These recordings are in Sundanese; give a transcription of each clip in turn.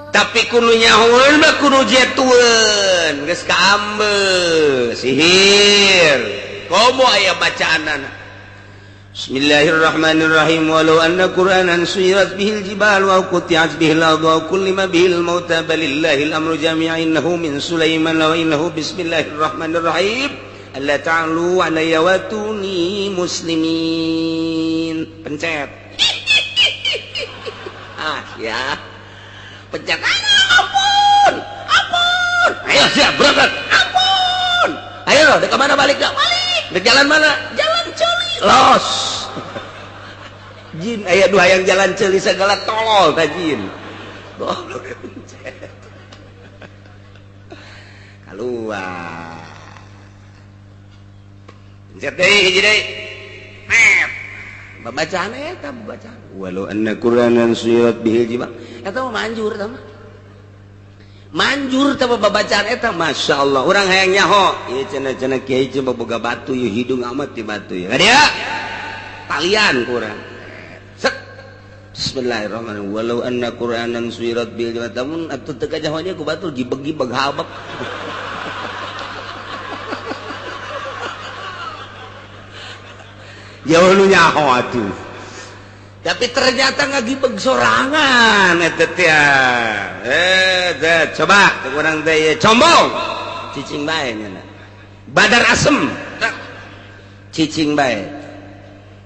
tapi kudu nyahoeun mah kudu jetueun geus kaambe sihir komo aya bacaanana. Bismillahirrahmanirrahim. Walau anna Qur'anan suyirat bihil jibal wa quti'at bihil ardu wa kullima bihil mauta balillahil amru jami'an innahu min Sulaiman wa innahu bismillahirrahmanirrahim alla ta'alu alayya watuni muslimin. Pencet. Ya. Pencet. Ampun. Ayo siap berangkat. Ampun. Ayo dek mana balik dah? Balik. Dek jalan mana? Jalan coli. Los. Jin aya dua yang jalan celi segala tolol ta jin. Goblok pencet. Keluar. Pencet deui hiji deui. Babacaan eta babacaan. Walau anna Qur'anan suyirat bihil jibal. Eta mah manjur eta mah. Manjur teh babacaan eta masyaallah. Urang hayang nyaho. Ieu cenah-cenah kiai coba boga batu ieu hidung amat ti batu ieu. Kadia. Talian kurang. Set. Bismillahirrahmanirrahim. Walau anna Qur'anan suyirat bihil jibal. Tamun atuh teu kajahonya ku batu gibeg-gibeg habak. Jauh lu nyaho atuh. Tapi ternyata ngagibeg sorangan eta teh. Coba urang teh combong. Cicing bae nya. Badar asem. Cicing bae.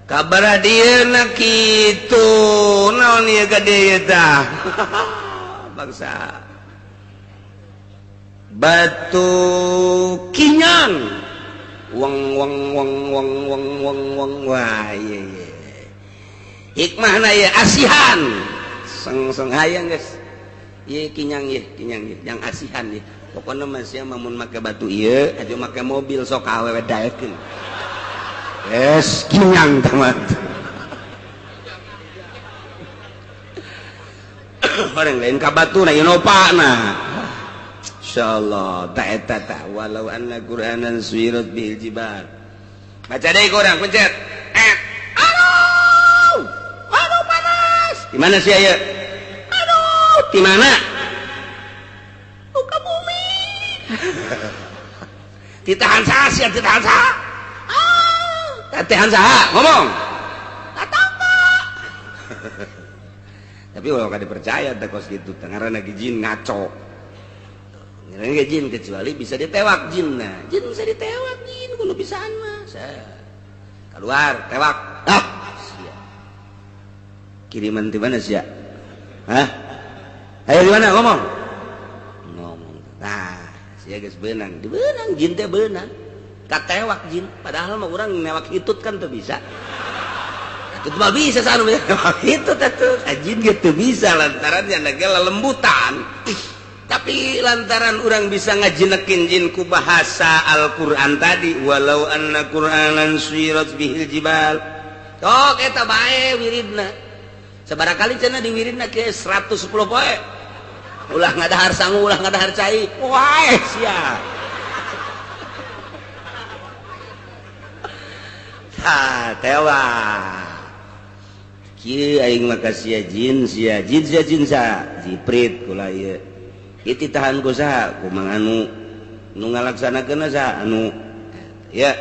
Kabar dieuna kitu. Naon ieu gede tah? Bangsa. Batu kinyang. Wang wah iya hikmahna ya asihan seng hayang guys iya kinyang yang asihan ya pokoknya masih mamun make batu iya aja make mobil sok awewe daekeun yes kinyang tamat orang lain ka batu na inopana insyaallah ta walau anna Qur'anan suyirat bihil jibal. Baca deui kurang pencet. Aduh panas. Di mana sih aya? Aduh, di mana? Ke bumi. Ditahan saha sia ditahan saha? Ditahan saha? Ngomong. Tatangga. Tapi kalau kada percaya teh kos kitu teh ngaranna jin ngaco. Ngerang jin kecuali bisa ditewak jin. Nah, jin bisa ditewak jin kudu bisaan mah. Keluar tewak. Sia. Kiriman di mana sia? Hah? Ayo di mana ngomong? Ngomong. Nah, sia geus beunang. Dibeunang jin teh beunang. Katewak jin. Padahal mah urang newak hitut kan teu bisa. Itu mah bisa sanu hitut atuh. Jin ge teu bisa lantaran nya lembutan. Tapi lantaran orang bisa ngajinekin jin ku bahasa Al-Quran tadi walau anna Qur'anan suyirat bihil jibal tok eta bae wiridna sabarakali cenah di wiridna ke 110 poe ulah ngadahar sangu ulah ngadahar cai wae sia tewa kieu aing mah sia jin sa jiprit kula ieu itu tahan ku saha kumang anu nu ngalaksanakeun saha anu ya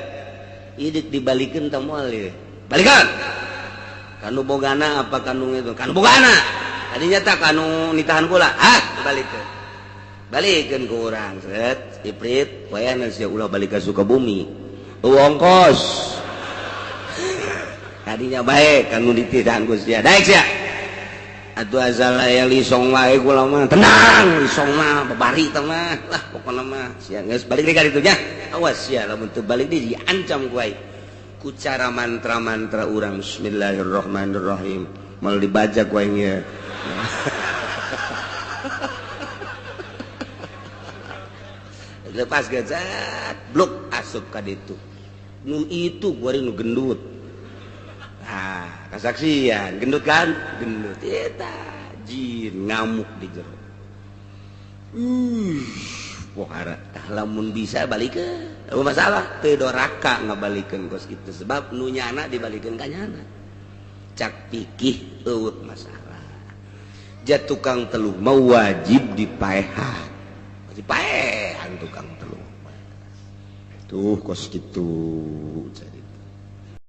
idik dibalikeun tah moal ye balikan kanu bogana apa kanu itu kanu bogana tadinya tah kanu nitahan kula balikeun ku urang set iprit poeana sia ulah balik ka Sukabumi ongkos tadinya bae kanu ditahan ku sia daek sia atuh asal aya lisong wae kula mah tenang lisong mah babari teh mah lah pokona mah sia geus balik deui ka ditu nya awas sia lamun teu balik deui diancam ku aing ku cara mantra-mantra urang bismillahirrahmanirrahim mal dibaca ku aing ye lepas gazat blok asup ka ditu nu itu gua nu gendut. Nah, kasaksian gendut kan? Gendut eta jin ngamuk di jero. Pohara lamun bisa balikeun. Apa masalah? Teu doraka ngabalikeun kos kitu sebab nu nyana dibalikeun ka nyana. Cak pikih eueuh masalah. tukang teluh mau wajib dipaehan wajib paehan tukang teluh tuh kos gitu jadi